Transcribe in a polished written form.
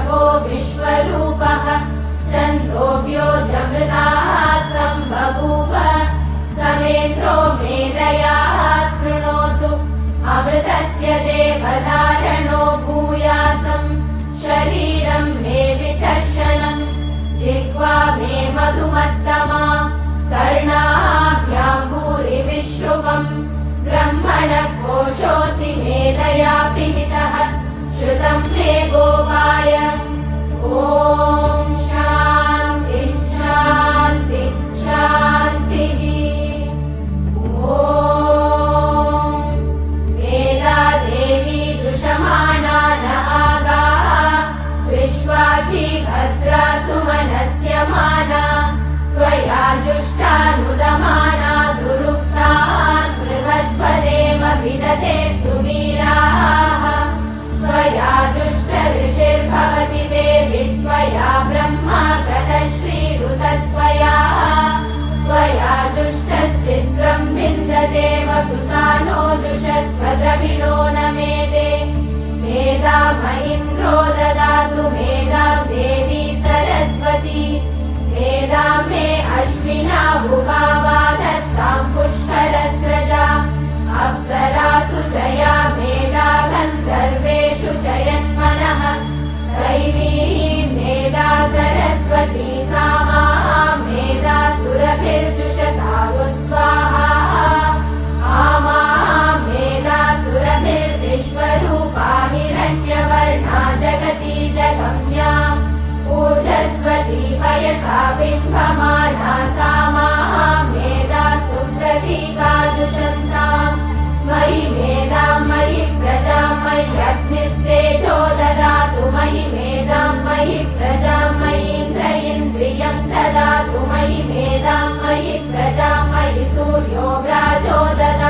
भगो विश्वरूपः छन्दोऽभ्योऽमृताः सम्बभूव समेन्द्रो मेधया शृणोतु अमृतस्य देवधारणो भूयासम् शरीरम् मे विचर्षणम् जिह्वा मे मधुमत्तमा कर्णाभ्याम् भूरिविश्रुवम् ब्रह्मणः कोशोऽसि मेधया पिहितः श्रुतम् मे गोपाय ॐ शान्ति शान्ति शान्तिः ॐ वेदा देवी जुषमाणा न आगाः विश्वाची भद्रा सुमनस्य माना त्वया जुष्टानुदमाना दुरुक्तान् बृहद्पदेव विदते सुवीराः त्वया जुष्ट ऋषिर्भवति देवि त्वया ब्रह्मा गतश्रीरुतत्वया त्वया जुष्टश्चित्रम् विन्दते वसुसानो जुषस्व द्रविणो न मेदे मेधाम् इन्द्रो ददातु मेधाम् देवी सरस्वती मेधाम् मे अश्विना भुवावा दत्ताम् पुष्करस्रजा अप्सरासु जया मेधा गन्धर्वेषु जयन्मनः दैवी मेधा सरस्वती सामा मेधा सुरभिर्जुषतागु स्वाहा आमा मेधा सुरभिर्विश्वरूपा हिरण्यवर्णा जगती जगम्या ऊर्जस्वती पयसा बिम्बमाना सामा मेधा सुप्रतीका जुषन्ताम् मयि मेधाम् मयि प्रजाम् मय्यग्निस्तेजो ददातु मयि मेधाम् मयि प्रजाम् मयीन्द्र इन्द्रियम् ददातु मयि मेधाम् मयि प्रजाम् मयि सूर्यो व्राजो ददातु